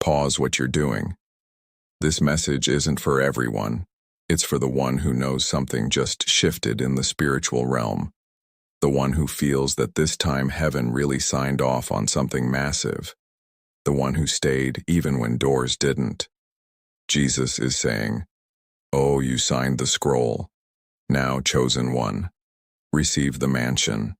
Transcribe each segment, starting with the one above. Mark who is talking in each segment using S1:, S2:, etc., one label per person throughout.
S1: Pause what you're doing. This message isn't for everyone. It's for the one who knows something just shifted in the spiritual realm. The one who feels that this time heaven really signed off on something massive. The one who stayed even when doors didn't. Jesus is saying, "Oh, you signed the scroll. Now, chosen one, receive the mansion.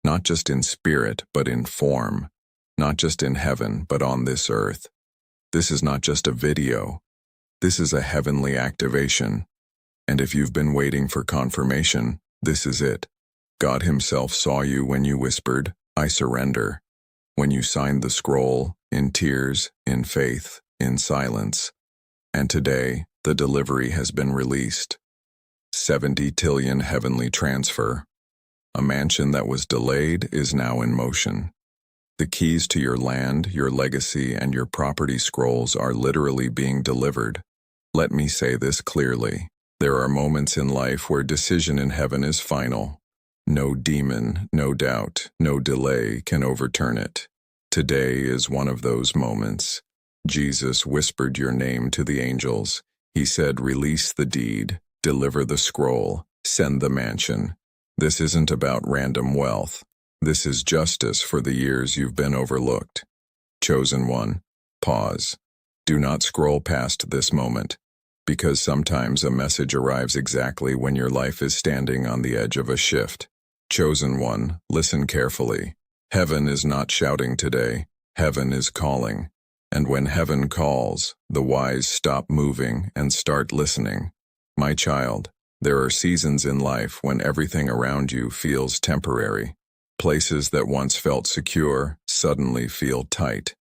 S1: Not just in spirit, but in form. Not just in heaven, but on this earth. This is not just a video. This is a heavenly activation. And if you've been waiting for confirmation, this is it. God himself saw you when you whispered, 'I surrender.' When you signed the scroll, in tears, in faith, in silence. And today, the delivery has been released. 70 trillion heavenly transfer. A mansion that was delayed is now in motion. The keys to your land, your legacy, and your property scrolls are literally being delivered. Let me say this clearly. There are moments in life where decision in heaven is final. No demon, no doubt, no delay can overturn it. Today is one of those moments. Jesus whispered your name to the angels. He said, "Release the deed, deliver the scroll, send the mansion." This isn't about random wealth. This is justice for the years you've been overlooked. Chosen one, pause. Do not scroll past this moment, because sometimes a message arrives exactly when your life is standing on the edge of a shift. Chosen one, listen carefully. Heaven is not shouting today. Heaven is calling. And when heaven calls, the wise stop moving and start listening. My child, there are seasons in life when everything around you feels temporary. Places that once felt secure suddenly feel tight.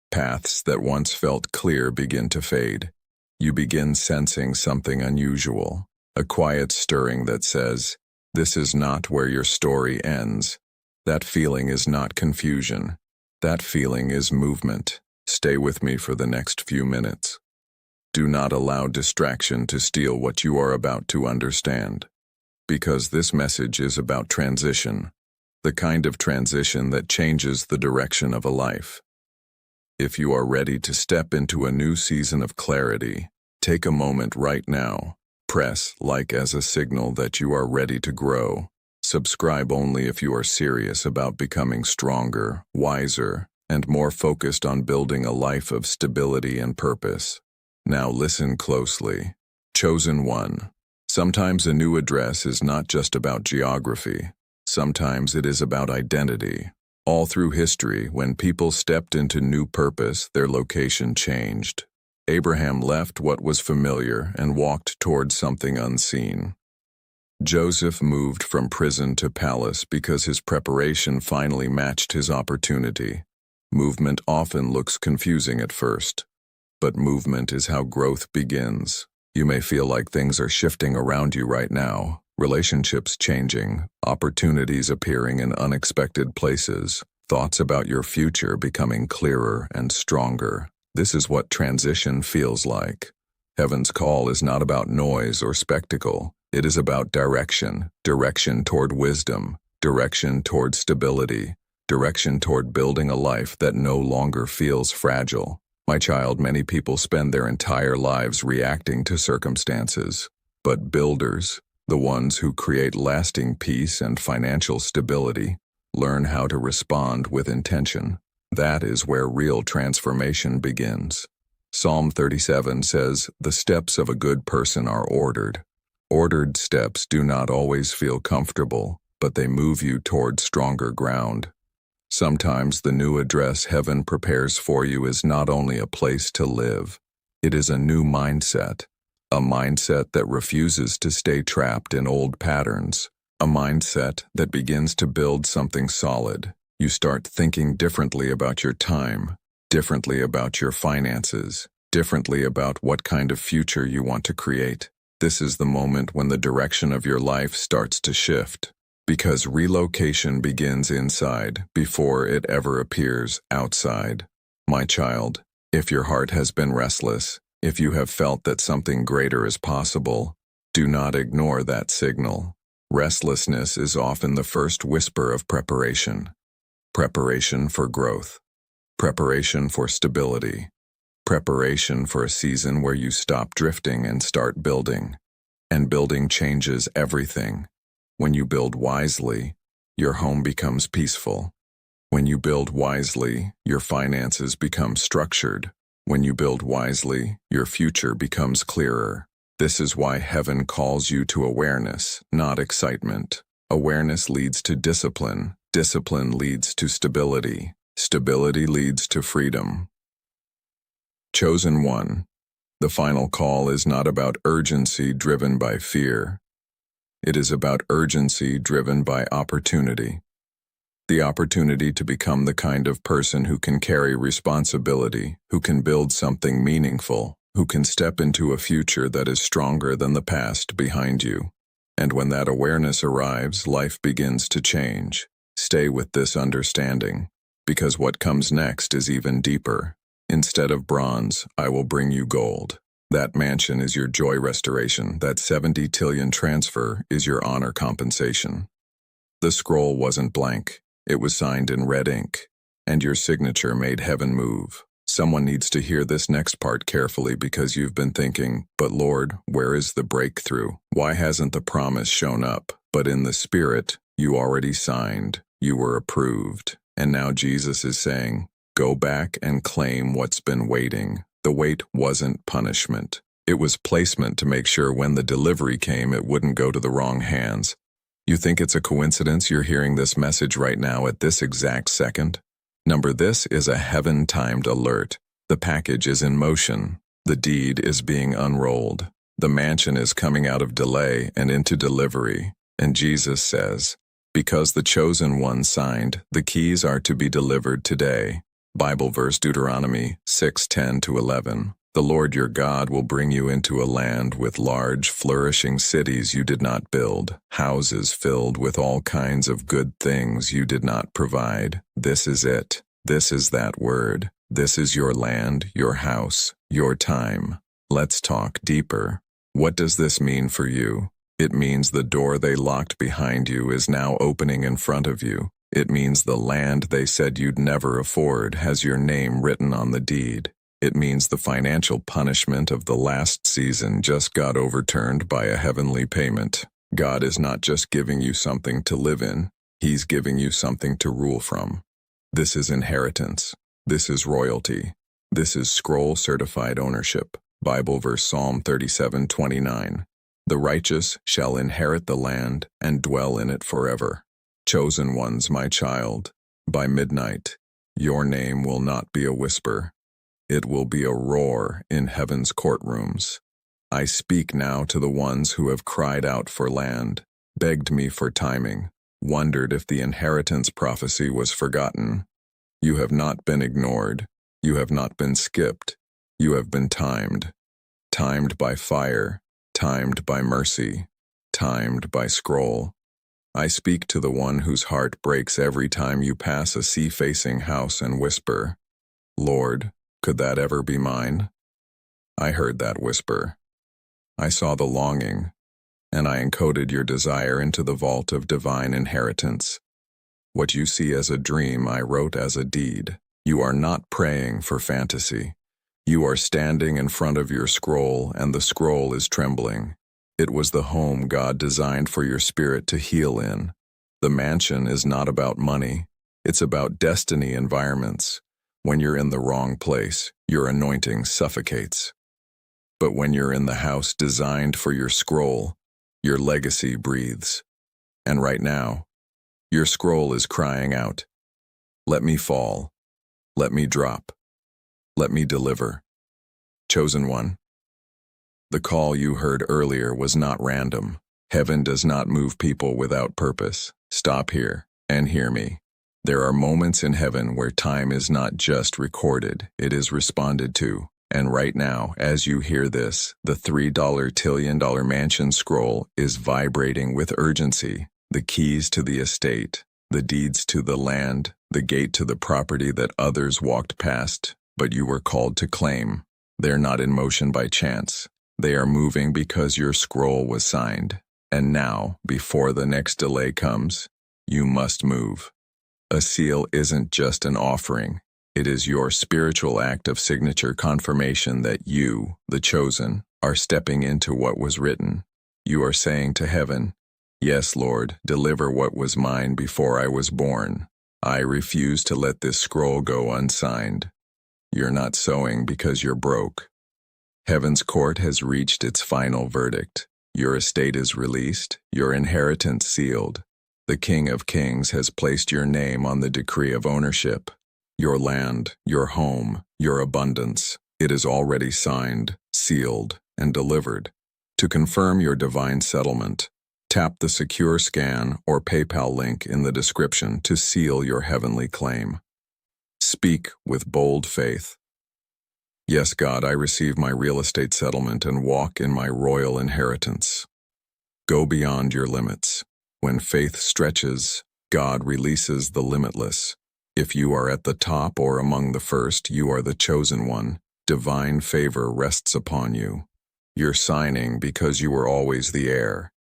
S1: Paths that once felt clear begin to fade. You begin sensing something unusual, a quiet stirring that says, "This is not where your story ends." That feeling is not confusion. That feeling is movement. Stay with me for the next few minutes. Do not allow distraction to steal what you are about to understand. Because this message is about transition. The kind of transition that changes the direction of a life. If you are ready to step into a new season of clarity, take a moment right now. Press like as a signal that you are ready to grow. Subscribe only if you are serious about becoming stronger, wiser, and more focused on building a life of stability and purpose. Now listen closely. Chosen one. Sometimes a new address is not just about geography. Sometimes it is about identity. All through history, when people stepped into new purpose, their location changed. Abraham left what was familiar and walked toward something unseen. Joseph moved from prison to palace because his preparation finally matched his opportunity. Movement often looks confusing at first, but movement is how growth begins. You may feel like things are shifting around you right now. Relationships changing, opportunities appearing in unexpected places, thoughts about your future becoming clearer and stronger. This is what transition feels like. Heaven's call is not about noise or spectacle. It is about direction, direction toward wisdom, direction toward stability, direction toward building a life that no longer feels fragile. My child, many people spend their entire lives reacting to circumstances, but builders, the ones who create lasting peace and financial stability, learn how to respond with intention. That is where real transformation begins. Psalm 37 says, "The steps of a good person are ordered." Ordered steps do not always feel comfortable, but they move you toward stronger ground. Sometimes the new address heaven prepares for you is not only a place to live, it is a new mindset. A mindset that refuses to stay trapped in old patterns. A mindset that begins to build something solid. You start thinking differently about your time, differently about your finances, differently about what kind of future you want to create. This is the moment when the direction of your life starts to shift. Because relocation begins inside before it ever appears outside. My child, if your heart has been restless, if you have felt that something greater is possible, do not ignore that signal. Restlessness is often the first whisper of preparation. Preparation for growth. Preparation for stability. preparation for a season where you stop drifting and start building. And building changes everything. When you build wisely, your home becomes peaceful. When you build wisely, your finances become structured. When you build wisely, your future becomes clearer. This is why heaven calls you to awareness, not excitement. Awareness leads to discipline. Discipline leads to stability. Stability leads to freedom. Chosen one. The final call is not about urgency driven by fear. It is about urgency driven by opportunity. The opportunity to become the kind of person who can carry responsibility, who can build something meaningful, who can step into a future that is stronger than the past behind you. And when that awareness arrives, life begins to change. Stay with this understanding, because what comes next is even deeper. Instead of bronze, I will bring you gold. That mansion is your joy restoration. That 70 trillion transfer is your honor compensation. The scroll wasn't blank. It was signed in red ink, and your signature made heaven move. Someone needs to hear this next part carefully because you've been thinking, but Lord, where is the breakthrough? Why hasn't the promise shown up? But in the Spirit, you already signed. You were approved. And now Jesus is saying, go back and claim what's been waiting. The wait wasn't punishment. It was placement to make sure when the delivery came, it wouldn't go to the wrong hands. You think it's a coincidence you're hearing this message right now at this exact second? This is a heaven-timed alert. The package is in motion. The deed is being unrolled. The mansion is coming out of delay and into delivery. And Jesus says, because the chosen one signed, the keys are to be delivered today. Bible verse Deuteronomy 6:10-11. The Lord your God will bring you into a land with large, flourishing cities you did not build, houses filled with all kinds of good things you did not provide. This is it. This is that word. This is your land, your house, your time. Let's talk deeper. What does this mean for you? It means the door they locked behind you is now opening in front of you. It means the land they said you'd never afford has your name written on the deed. It means the financial punishment of the last season just got overturned by a heavenly payment. God is not just giving you something to live in, He's giving you something to rule from. This is inheritance. This is royalty. This is scroll-certified ownership. Bible verse Psalm 37:29. The righteous shall inherit the land and dwell in it forever. Chosen ones, my child, by midnight, your name will not be a whisper. It will be a roar in heaven's courtrooms. I speak now to the ones who have cried out for land, begged me for timing, wondered if the inheritance prophecy was forgotten. You have not been ignored. You have not been skipped. You have been timed. Timed by fire, timed by mercy, timed by scroll. I speak to the one whose heart breaks every time you pass a sea-facing house and whisper, Lord, could that ever be mine? I heard that whisper. I saw the longing, and I encoded your desire into the vault of divine inheritance. What you see as a dream, I wrote as a deed. You are not praying for fantasy. You are standing in front of your scroll, and the scroll is trembling. It was the home God designed for your spirit to heal in. The mansion is not about money. It's about destiny environments. When you're in the wrong place, your anointing suffocates. But when you're in the house designed for your scroll, your legacy breathes. And right now, your scroll is crying out, let me fall, let me drop, let me deliver. Chosen one. The call you heard earlier was not random. Heaven does not move people without purpose. Stop here and hear me. There are moments in heaven where time is not just recorded, it is responded to. And right now, as you hear this, the $3 trillion mansion scroll is vibrating with urgency. The keys to the estate, the deeds to the land, the gate to the property that others walked past, but you were called to claim. They're not in motion by chance. They are moving because your scroll was signed. And now, before the next delay comes, you must move. A seal isn't just an offering. It is your spiritual act of signature confirmation that you, the chosen, are stepping into what was written. You are saying to heaven, "Yes, Lord, deliver what was mine before I was born. I refuse to let this scroll go unsigned." You're not sowing because you're broke. Heaven's court has reached its final verdict. Your estate is released, your inheritance sealed. The King of Kings has placed your name on the decree of ownership. Your land, your home, your abundance, it is already signed, sealed, and delivered. To confirm your divine settlement, tap the secure scan or PayPal link in the description to seal your heavenly claim. Speak with bold faith. Yes, God, I receive my real estate settlement and walk in my royal inheritance. Go beyond your limits. When faith stretches, God releases the limitless. If you are at the top or among the first, you are the chosen one. Divine favor rests upon you. You're signing because you were always the heir.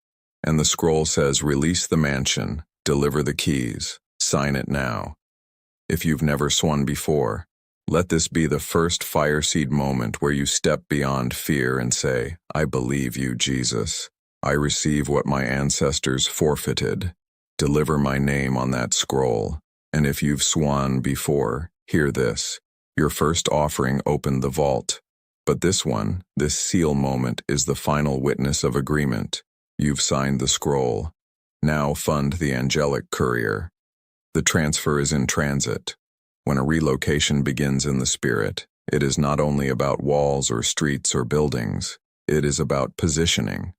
S1: And the scroll says, release the mansion, deliver the keys, sign it now. If you've never sworn before, let this be the first fire seed moment where you step beyond fear and say, I believe you, Jesus. I receive what my ancestors forfeited. Deliver my name on that scroll. And if you've sworn before, hear this. Your first offering opened the vault. But this one, this seal moment, is the final witness of agreement. You've signed the scroll. Now fund the angelic courier. The transfer is in transit. When a relocation begins in the spirit, it is not only about walls or streets or buildings. It is about positioning.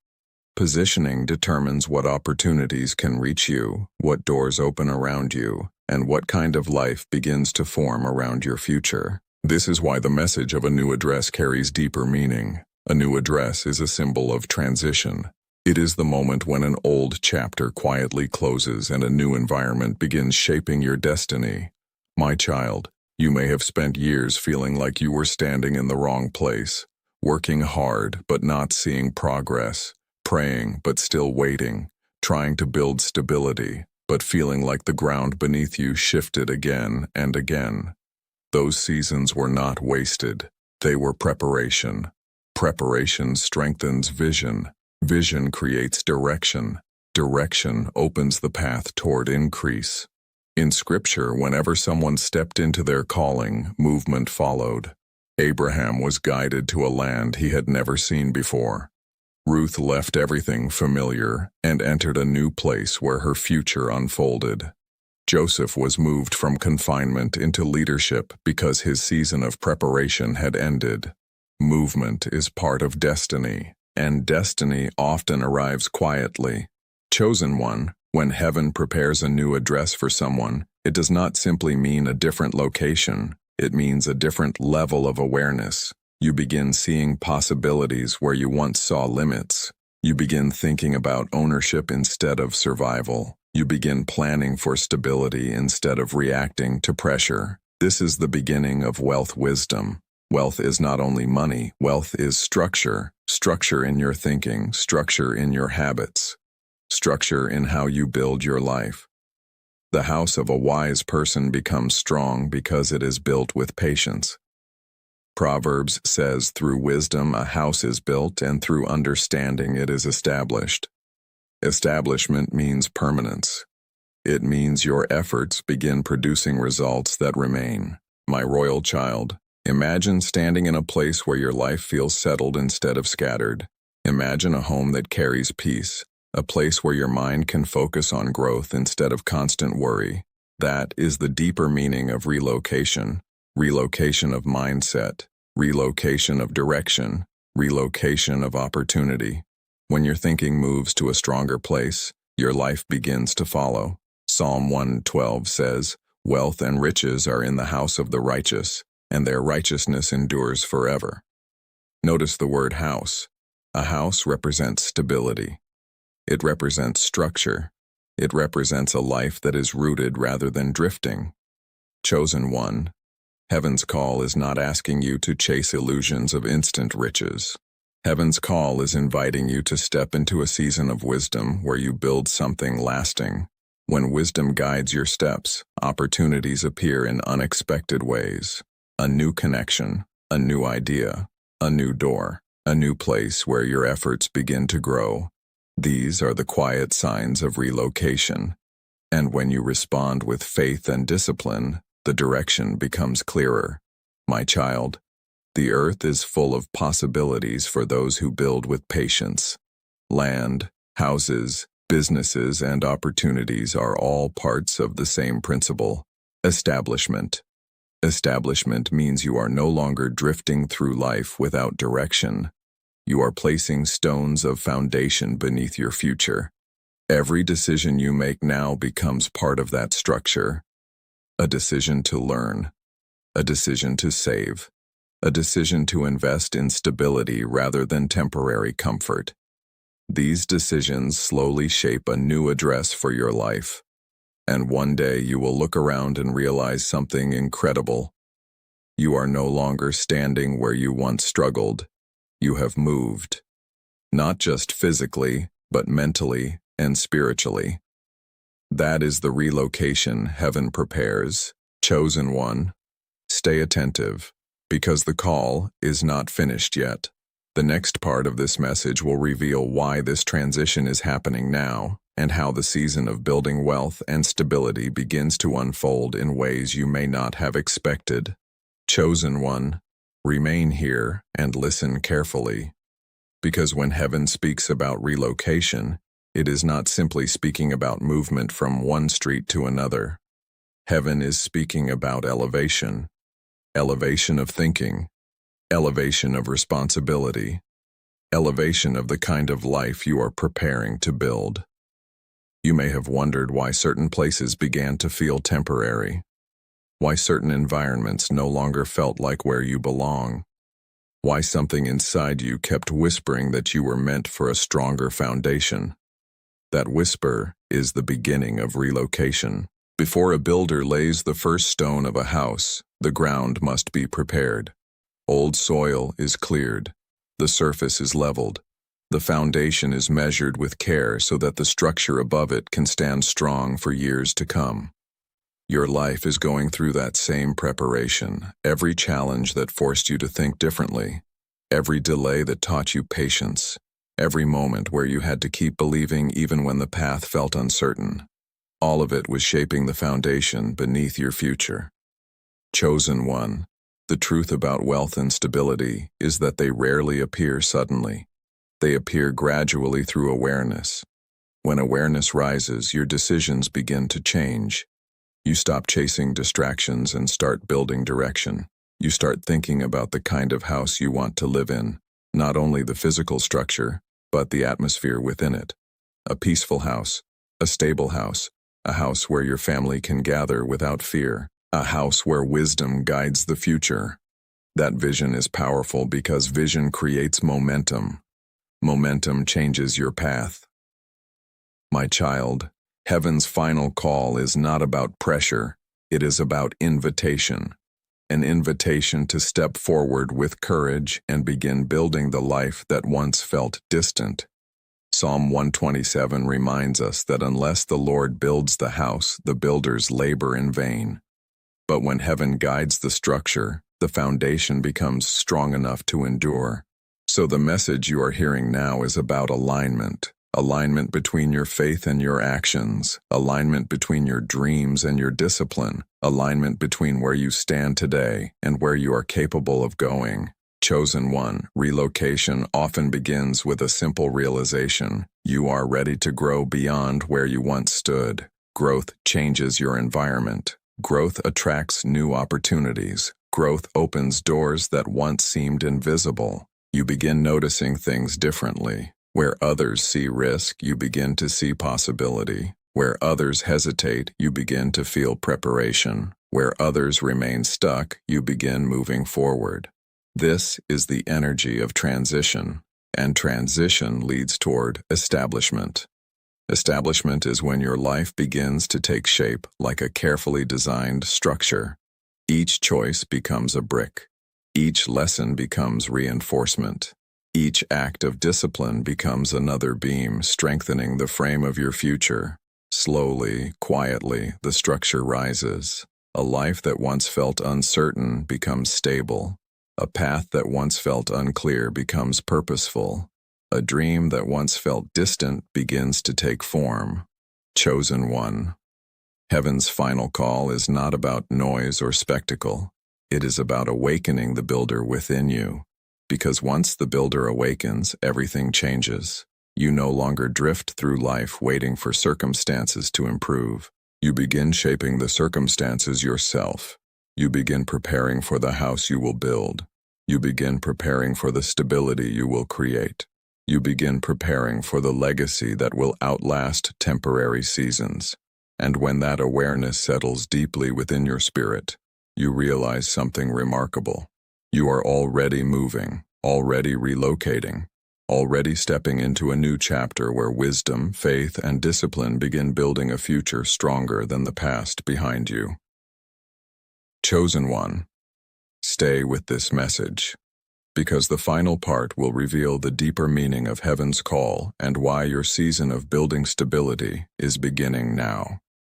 S1: Positioning determines what opportunities can reach you, what doors open around you, and what kind of life begins to form around your future. This is why the message of a new address carries deeper meaning. A new address is a symbol of transition. It is the moment when an old chapter quietly closes and a new environment begins shaping your destiny. My child, you may have spent years feeling like you were standing in the wrong place, working hard but not seeing progress, praying but still waiting, trying to build stability, but feeling like the ground beneath you shifted again and again. Those seasons were not wasted. They were preparation. Preparation strengthens vision. Vision creates direction. Direction opens the path toward increase. In Scripture, whenever someone stepped into their calling, movement followed. Abraham was guided to a land he had never seen before. Ruth left everything familiar and entered a new place where her future unfolded. Joseph was moved from confinement into leadership because his season of preparation had ended. Movement is part of destiny, and destiny often arrives quietly. Chosen one, when heaven prepares a new address for someone, it does not simply mean a different location. It means a different level of awareness. You begin seeing possibilities where you once saw limits. You begin thinking about ownership instead of survival. You begin planning for stability instead of reacting to pressure. This is the beginning of wealth wisdom. Wealth is not only money, wealth is structure. Structure in your thinking, structure in your habits, structure in how you build your life. The house of a wise person becomes strong because it is built with patience. Proverbs says, through wisdom a house is built, and through understanding it is established. Establishment means permanence. It means your efforts begin producing results that remain. My royal child, imagine standing in a place where your life feels settled instead of scattered. Imagine a home that carries peace, a place where your mind can focus on growth instead of constant worry. That is the deeper meaning of relocation. Relocation of mindset, relocation of direction, relocation of opportunity. When your thinking moves to a stronger place, your life begins to follow. Psalm 112 says, wealth and riches are in the house of the righteous, and their righteousness endures forever. Notice the word house. A house represents stability. It represents structure. It represents a life that is rooted rather than drifting. Chosen one, heaven's call is not asking you to chase illusions of instant riches. Heaven's call is inviting you to step into a season of wisdom where you build something lasting. When wisdom guides your steps, opportunities appear in unexpected ways. A new connection, a new idea, a new door, a new place where your efforts begin to grow. These are the quiet signs of relocation. And when you respond with faith and discipline, the direction becomes clearer. My child, the earth is full of possibilities for those who build with patience. Land, houses, businesses, and opportunities are all parts of the same principle: establishment. Establishment means you are no longer drifting through life without direction. You are placing stones of foundation beneath your future. Every decision you make now becomes part of that structure. A decision to learn, a decision to save, a decision to invest in stability rather than temporary comfort. These decisions slowly shape a new address for your life. And one day you will look around and realize something incredible. You are no longer standing where you once struggled. You have moved. Not just physically, but mentally and spiritually. That is the relocation heaven prepares. Chosen one, stay attentive, because the call is not finished yet. The next part of this message will reveal why this transition is happening now, and how the season of building wealth and stability begins to unfold in ways you may not have expected. Chosen one, remain here and listen carefully. Because when heaven speaks about relocation, it is not simply speaking about movement from one street to another. Heaven is speaking about elevation. Elevation of thinking. Elevation of responsibility. Elevation of the kind of life you are preparing to build. You may have wondered why certain places began to feel temporary, why certain environments no longer felt like where you belong, why something inside you kept whispering that you were meant for a stronger foundation. That whisper is the beginning of relocation. Before a builder lays the first stone of a house, the ground must be prepared. Old soil is cleared. The surface is leveled. The foundation is measured with care so that the structure above it can stand strong for years to come. Your life is going through that same preparation. Every challenge that forced you to think differently, every delay that taught you patience, every moment where you had to keep believing even when the path felt uncertain, all of it was shaping the foundation beneath your future. Chosen one, the truth about wealth and stability is that they rarely appear suddenly. They appear gradually through awareness. When awareness rises, your decisions begin to change. You stop chasing distractions and start building direction. You start thinking about the kind of house you want to live in, not only the physical structure, but the atmosphere within it. A peaceful house, a stable house, a house where your family can gather without fear, a house where wisdom guides the future. That vision is powerful because vision creates momentum. Momentum changes your path. My child, heaven's final call is not about pressure, it is about invitation. An invitation to step forward with courage and begin building the life that once felt distant. Psalm 127 reminds us that unless the Lord builds the house, the builders labor in vain. But when heaven guides the structure, the foundation becomes strong enough to endure. So the message you are hearing now is about alignment. Alignment between your faith and your actions. Alignment between your dreams and your discipline. Alignment between where you stand today and where you are capable of going. Chosen one, relocation often begins with a simple realization. You are ready to grow beyond where you once stood. Growth changes your environment. Growth attracts new opportunities. Growth opens doors that once seemed invisible. You begin noticing things differently. Where others see risk, you begin to see possibility. Where others hesitate, you begin to feel preparation. Where others remain stuck, you begin moving forward. This is the energy of transition, and transition leads toward establishment. Establishment is when your life begins to take shape like a carefully designed structure. Each choice becomes a brick. Each lesson becomes reinforcement. Each act of discipline becomes another beam strengthening the frame of your future. Slowly, quietly, the structure rises. A life that once felt uncertain becomes stable. A path that once felt unclear becomes purposeful. A dream that once felt distant begins to take form. Chosen one. Heaven's final call is not about noise or spectacle. It is about awakening the builder within you. Because once the builder awakens, everything changes. You no longer drift through life waiting for circumstances to improve. You begin shaping the circumstances yourself. You begin preparing for the house you will build. You begin preparing for the stability you will create. You begin preparing for the legacy that will outlast temporary seasons. And when that awareness settles deeply within your spirit, you realize something remarkable. You are already moving, already relocating, already stepping into a new chapter where wisdom, faith, and discipline begin building a future stronger than the past behind you. Chosen one, stay with this message, because the final part will reveal the deeper meaning of heaven's call and why your season of building stability is beginning now.